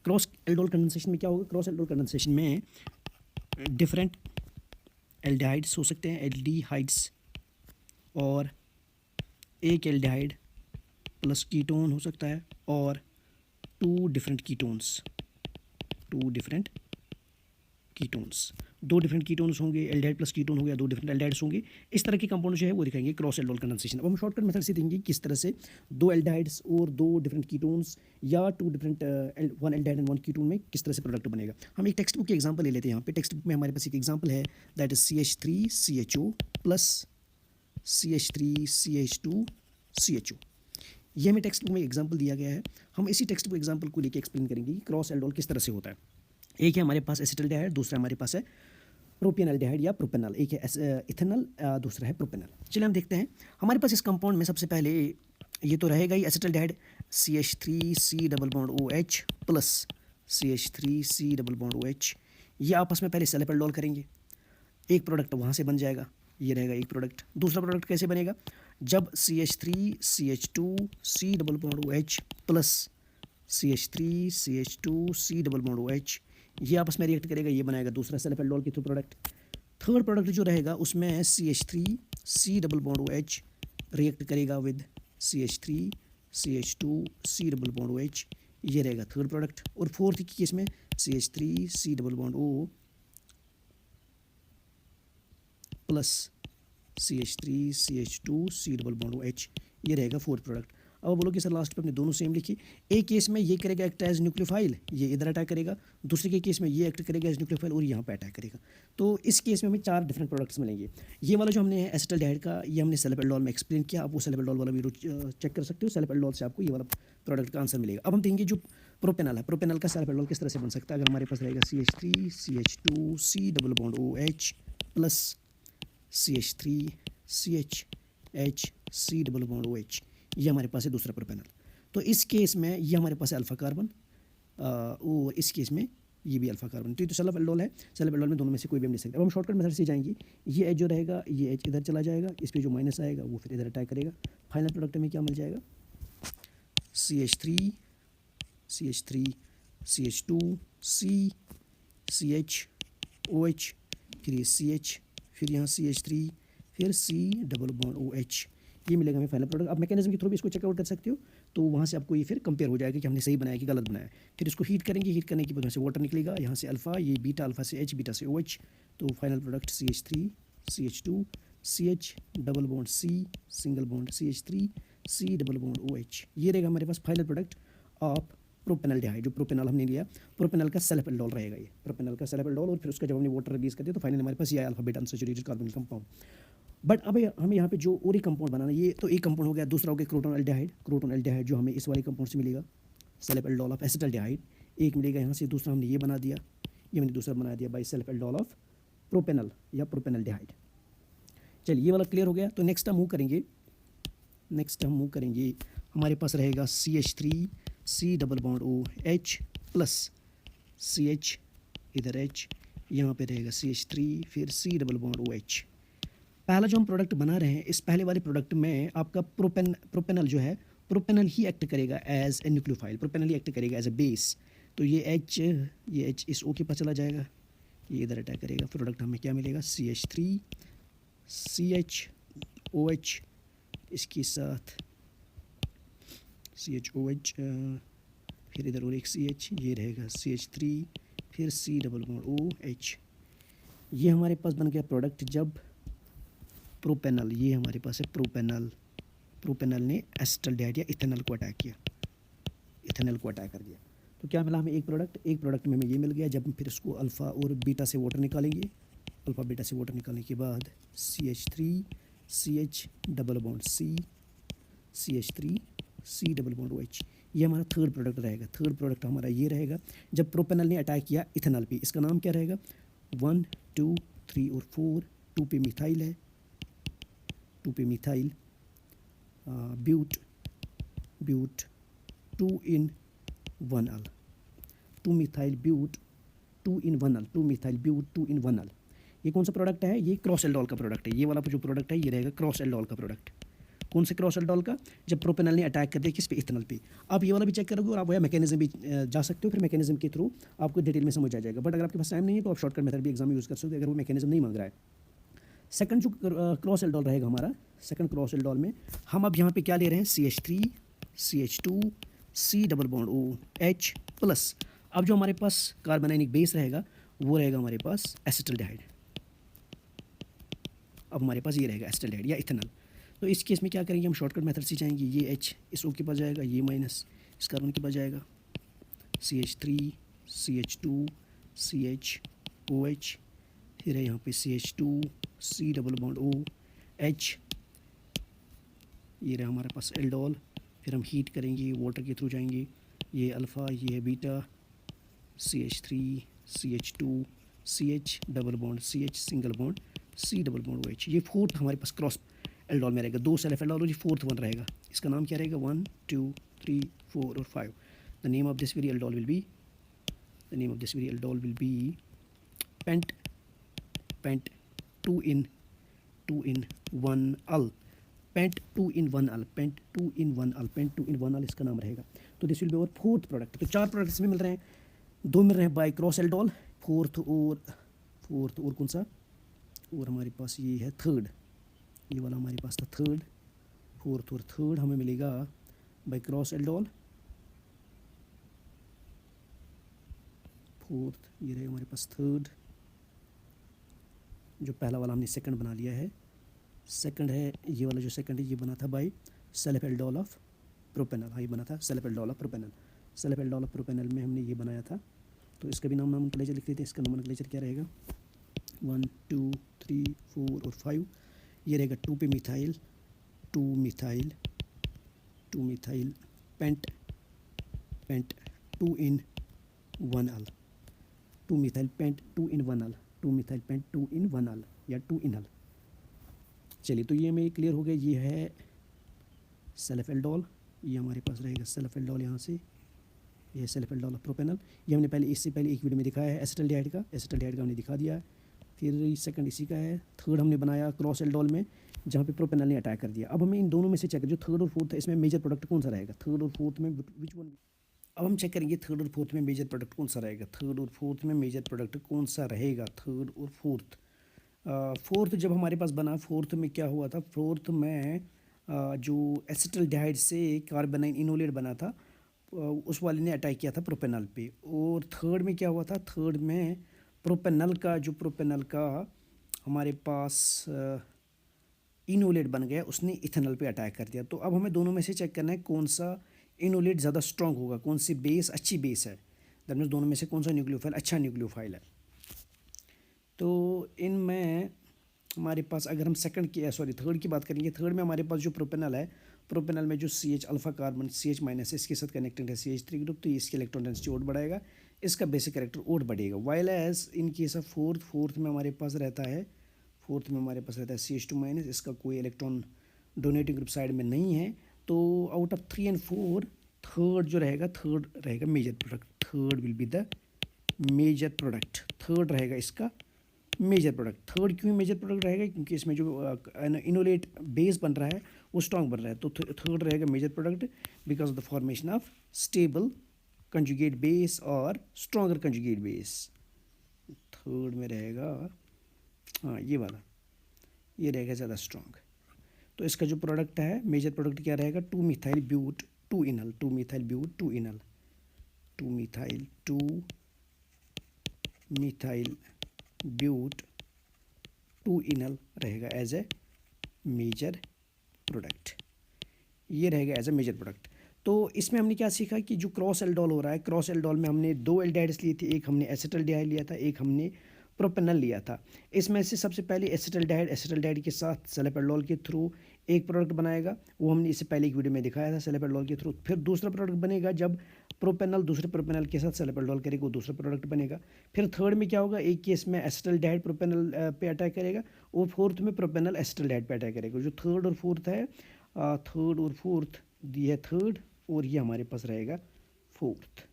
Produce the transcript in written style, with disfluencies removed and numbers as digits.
Cross aldol condensation में क्या होगा? क्रॉस एल्डोल कंडेंसेशन में डिफरेंट एल्डिहाइड्स हो सकते हैं, एल्डिहाइड्स, और एक एल्डिहाइड प्लस कीटोन हो सकता है, और टू डिफरेंट कीटोन्स, दो डिफरेंट कीटोन्स होंगे, एल्डिहाइड प्लस कीटोन हो गया, दो डिफरेंट एल्डिहाइड्स होंगे। इस तरह के कंपाउंड जो है वो दिखाएंगे क्रॉस एल्डोल कंडेंसेशन। अब हम शॉर्टकट मेथड से देंगे किस तरह से दो एल्डिहाइड्स और दो डिफरेंट कीटोन्स या two different one aldehyde and one ketone में किस तरह से प्रोडक्ट बनेगा। हम एक टेक्स्ट बुक की एग्जांपल ले लेते हैं। यहाँ पे टेक्स्ट बुक में हमारे पास एक एग्जांपल है, that is CH3CHO plus CH3CH2CHO। ये हमें टेक्स्ट बुक में एग्जांपल दिया गया है। हम इसी टेक्स्ट बुक एग्जांपल को लेकर एक्सप्लेन करेंगे कि क्रॉस एल्डोल किस तरह से होता है। एक है हमारे पास एसिटल्डिहाइड, दूसरा हमारे पास है प्रोपियनल्डिहाइड या प्रोपेनल। एक है इथेनॉल, दूसरा है प्रोपेनल। चलिए हम देखते हैं। हमारे पास इस कंपाउंड में सबसे पहले ये तो रहेगा ही acetaldehyde, CH3C double bond OH plus CH3C double bond OH। ये आपस में पहले सेल्फ एल्डोल करेंगे, एक प्रोडक्ट वहाँ से बन जाएगा, ये रहेगा एक प्रोडक्ट। दूसरा प्रोडक्ट कैसे बनेगा? जब CH3CH2C double bond OH plus CH3CH2C double bond OH ये आपस में रिएक्ट करेगा, ये बनाएगा दूसरा सेल्फ एल्डोल के थ्रू प्रोडक्ट। थर्ड प्रोडक्ट जो रहेगा उसमें CH3C double bond OH react करेगा with CH3CH2C double bond OH, ये रहेगा थर्ड प्रोडक्ट। और फोर्थ की केस में CH3C double bond O plus CH3CH2C double bond OH, ये रहेगा फोर्थ प्रोडक्ट। अब बोलो कि सर लास्ट पे अपने दोनों सेम लिखी। एक केस में ये करेगा एक्ट एज न्यूक्लियोफाइल, ये इधर अटैक करेगा। दूसरे के केस में ये एक्ट करेगा एज न्यूक्लियोफाइल और यहाँ पे अटैक करेगा। तो इस केस में हमें चार डिफरेंट प्रोडक्ट्स मिलेंगे। ये वाला जो हमने एसिटल्डिहाइड का ये हमने सेल्फ एल्डोल में एक्सप्लेन किया, आप वो सेल्फ एल्डोल वाला वीडियो चेक कर सकते हो। सेल्फ एल्डोल से आपको ये वाला प्रोडक्ट का आंसर मिलेगा। अब हम देखेंगे जो प्रोपेनल है, प्रोपेनल का सेल्फ एल्डोल किस तरह से बन सकता है। अगर हमारे पास रहेगा CH3CH2C double bond OH plus CH3CHHC double bond OH, ये हमारे पास है दूसरा प्रोपेनल। तो इस केस में ये हमारे पास है अल्फा कार्बन, और इस केस में ये भी अल्फा कार्बन। तो ये तो सेल्फ एल्डोल है, सेल्फ एल्डोल में दोनों में से कोई भी हम ले सकते हैं। अब हम शॉर्टकट मेथड से जाएंगे। ये एच जो रहेगा, ये एच इधर चला जाएगा, इस पर जो माइनस आएगा वो फिर इधर अटैक करेगा। फाइनल प्रोडक्ट में क्या मिल जाएगा? CH3CH2CCHOH, फिर ये CH, फिर यहाँ CH3, फिर C डबल बॉन्ड OH, ये मिलेगा हमें फाइनल प्रोडक्ट। आप मैकेनिज्म के थ्रू भी इसको चेकआउट कर सकते हो, तो वहाँ से आपको ये फिर कंपेयर हो जाएगा कि हमने सही बनाया कि गलत बनाया। फिर इसको हीट करेंगे, हीट करने के बाद यहाँ से वाटर निकलेगा, यहाँ से अल्फा, ये बीटा, अल्फा से H, बीटा से OH, तो final product CH3CH2 CH double bond C single bond CH3 C double bond OH, ये रहेगा हमारे पास फाइनल प्रोडक्ट ऑफ प्रोपेनल्डिहाइड। जो प्रोपेनल हमने लिया, प्रोपेनल का सेल्फ एल्डोल रहेगा, ये प्रोपेनल का सेल्फ एल्डोल, और फिर उसका जब हमने वाटर रिलीज कर दिया तो फाइनल हमारे पास ये alpha beta unsaturated carbonyl compound. But अब हमें यहाँ पे जो और एक कंपाउंड बनाना, ये तो एक कंपाउंड हो गया, दूसरा हो गया क्रोटोन एल्डिहाइड। क्रोटोन एल्डिहाइड जो हमें इस वाले कंपाउंड से मिलेगा, सेल्फ एल्डोल ऑफ एसिटल्डिहाइड, एक मिलेगा यहाँ से। दूसरा हमने ये बना दिया, ये मैंने दूसरा बना दिया by self aldol of propanal या प्रोपेनल्डिहाइड। चलिए ये वाला क्लियर हो गया। तो नेक्स्ट हम मूव करेंगे, हमारे पास रहेगा CH3C double bond OH plus CH, इधर H, यहाँ पे रहेगा CH3, फिर C डबल बॉन्ड OH। पहला जो हम प्रोडक्ट बना रहे हैं, इस पहले वाले प्रोडक्ट में आपका प्रोपेनल जो है, प्रोपेनल ही एक्ट करेगा एज ए न्यूक्लियोफाइल, प्रोपेनल ही एक्ट करेगा एज ए बेस। तो ये H इस O के पास चला जाएगा, ये इधर अटैक करेगा। प्रोडक्ट हमें क्या मिलेगा? CH3CHOH, इसके साथ CHOH, फिर इधर और एक CH, ये रहेगा CH3, फिर C डबल बॉन्ड OH। ये हमारे पास बन गया प्रोडक्ट जब प्रोपेनल, ये हमारे पास है प्रोपेनल ने एसिटल्डिहाइड या इथेनॉल को अटैक कर दिया। तो क्या मिला हमें? एक प्रोडक्ट में हमें ये मिल गया। जब फिर इसको अल्फ़ा और बीटा से वाटर निकालेंगे, अल्फ़ा बीटा से वाटर निकालने के बाद CH3CH double bond C, CH3C double bond OH, ये हमारा थर्ड प्रोडक्ट रहेगा। थर्ड प्रोडक्ट हमारा ये रहेगा जब प्रोपेनल ने अटैक किया इथेनॉल पे। इसका नाम क्या रहेगा? 1, 2, 3 और 4, 2 पे मिथाइल है, 2 पे methyl, but 2 in 1 al, 2 methyl but 2 in 1 al, 2 methyl but 2 in 1 al. ये कौन सा प्रोडक्ट है? ये क्रॉस एल्डोल का प्रोडक्ट है। ये वाला जो प्रोडक्ट है ये रहेगा क्रॉस एल्डोल का प्रोडक्ट। कौन से क्रॉस एल्डोल का? जब प्रोपेनल ने अटैक कर दिया किस पे? इथेनॉल पे। आप ये वाला भी चेक करोगे और आप वह मैकेनिज्म भी जा सकते हो, फिर मैकेनिज्म के थ्रू आपको डिटेल में समझ आ जाएगा। बट अगर आपके पास टाइम नहीं है तो आप शॉर्टकट मेथड भी एग्जाम में यूज़ कर सकते हो अगर वो मैकेनिज्म नहीं मांग रहा है। सेकंड जो क्रॉस एल्डोल रहेगा हमारा, सेकंड क्रॉस एल्डोल में हम अब यहाँ पे क्या ले रहे हैं? CH3 CH2 C double bond OH plus. अब जो हमारे पास कार्बोनाइनिक बेस रहेगा वो रहेगा हमारे पास एसिटल्डिहाइड। अब हमारे पास ये रहेगा एसिटल्डिहाइड या इथेनॉल। तो इस केस में क्या करेंगे हम? शॉर्टकट मेथड से जाएंगे। ये H इस O के पास जाएगा, ये माइनस इस कार्बन के पास जाएगा, CH3 CH2 CHOH, फिर है यहाँ पे CH2 C double bond OH, ये रहा हमारे पास एल्डोल। फिर हम हीट करेंगे, वाटर के थ्रू जाएंगे, ये अल्फ़ा, ये है beta, CH3 CH2 CH double bond CH single bond C double bond OH। ये फोर्थ हमारे पास क्रॉस एल्डोल में रहेगा। 2 सेल्फ एल्डोल और ये फोर्थ वन रहेगा। इसका नाम क्या रहेगा? 1 2 3 4 और 5। The name of this very aldol will be pent 2 in 1 al, pent 2 in 1 al, इसका नाम रहेगा। तो दिस विल बी और फोर्थ प्रोडक्ट। तो 4 प्रोडक्ट इसमें मिल रहे हैं, 2 मिल रहे हैं बाय क्रॉस एल्डोल, फोर्थ और कौन सा? और हमारे पास ये है थर्ड, ये वाला हमारे पास था थर्ड। फोर्थ और थर्ड हमें मिलेगा बाय क्रॉस एल्डोल। फोर्थ ये रहेगा हमारे पास थर्ड। जो पहला वाला हमने सेकंड बना लिया है, सेकंड है ये वाला, जो सेकंड है ये बना था by self aldol of propanal. हाँ, ये बना था self aldol of propanal. Self aldol of propanal में हमने ये बनाया था। तो इसका भी नोमेनक्लेचर लिख लेते हैं। इसका नोमेनक्लेचर क्या रहेगा? 1 2 3 4 और 5। ये रहेगा 2 पे methyl, 2 methyl pent 2 in 1 al, 2 methyl pent 2 in 1 al, 2 methyl pent 2 in 1 al या 2 इनल। चलिए, तो ये हमें क्लियर हो गया। ये है सेल्फ एल्डोल, ये हमारे पास रहेगा सेल्फ एल्डोल। यहाँ से ये सेल्फ एल्डोल ऑफ प्रोपेनल, ये हमने पहले इससे पहले एक वीडियो में दिखाया है एसिटल्डिहाइड का हमने दिखा दिया है। फिर सेकंड इसी का है। थर्ड हमने बनाया क्रॉस एल्डोल में जहाँ पे प्रोपेनल ने अटैक कर दिया। अब हमें इन दोनों में से चेक जो थर्ड और फोर्थ है इसमें मेजर प्रोडक्ट कौन सा रहेगा? थर्ड और फोर्थ में विच वन? अब हम चेक करेंगे थर्ड और फोर्थ में मेजर प्रोडक्ट कौन सा रहेगा। थर्ड और फोर्थ में मेजर प्रोडक्ट कौन सा रहेगा? थर्ड और फोर्थ। फोर्थ जब हमारे पास बना, फोर्थ में क्या हुआ था? फोर्थ में जो एसिटल्डिहाइड से कार्बोनाइन इनोलेट बना था, उस वाले ने अटैक किया था प्रोपेनल पे। और थर्ड में क्या हुआ था? थर्ड में प्रोपेनल का हमारे पास इनोलेट बन गया, उसने इथेनॉल पे अटैक कर दिया। तो अब हमें दोनों में से चेक करना है कौन सा इनोलेट ज़्यादा स्ट्रॉन्ग होगा, कौन सी बेस अच्छी बेस है। दैट मीन्स दोनों में से कौन सा न्यूक्लियोफाइल अच्छा न्यूक्लियोफाइल है। तो इनमें हमारे पास अगर हम थर्ड की बात करेंगे, थर्ड में हमारे पास जो प्रोपेनल है, प्रोपेनल में जो CH alpha carbon CH minus है, इसके साथ कनेक्टेड है CH3 ग्रुप, तो इसकी इलेक्ट्रॉन डेंसिटी और बढ़ाएगा, इसका बेसिक कैरेक्टर और बढ़ेगा। While as in case of fourth में हमारे पास रहता है CH2 माइनस, इसका कोई इलेक्ट्रॉन डोनेटिंग ग्रुप साइड में नहीं है। तो आउट ऑफ 3 and 4 थर्ड रहेगा major product. Third will be the major product. Third रहेगा इसका मेजर प्रोडक्ट। थर्ड क्यों मेजर प्रोडक्ट रहेगा? क्योंकि इसमें जो इनोलेट बेस बन रहा है वो स्ट्रॉन्ग बन रहा है। तो थर्ड रहेगा major product because of the formation of stable conjugate base और स्ट्रॉन्गर कंजुगेट बेस। थर्ड में रहेगा, हाँ ये वाला, ये रहेगा ज़्यादा स्ट्रॉन्ग। तो इसका जो प्रोडक्ट है मेजर प्रोडक्ट क्या रहेगा? 2 methyl but 2 enal, 2 methyl but 2 enal, 2 methyl but 2 enal रहेगा एज ए मेजर प्रोडक्ट। ये रहेगा एज ए मेजर प्रोडक्ट। तो इसमें हमने क्या सीखा कि जो क्रॉस एल्डोल हो रहा है, क्रॉस एल्डोल में हमने 2 एल्डिहाइड्स लिए थे, एक हमने एसिटल्डिहाइड लिया था, एक हमने प्रोपेनल लिया था। इसमें से सबसे पहले एसिटल्डिहाइड के साथ सेल्फ एल्डोल के थ्रू एक प्रोडक्ट बनाएगा, वो हमने इससे पहले एक वीडियो में दिखाया था सेल्फ एल्डोल के थ्रू। फिर दूसरा प्रोडक्ट बनेगा जब प्रोपेनल दूसरे प्रोपेनल के साथ सेल्फ एल्डोल करेगा, वो दूसरा प्रोडक्ट बनेगा। फिर थर्ड में क्या होगा? एक केस में एसिटल्डिहाइड प्रोपेनल पे अटैक करेगा और फोर्थ में प्रोपेनल एसिटल्डिहाइड पे अटैक करेगा। जो थर्ड और फोर्थ है, थर्ड और फोर्थ, ये है थर्ड और ये हमारे पास रहेगा फोर्थ।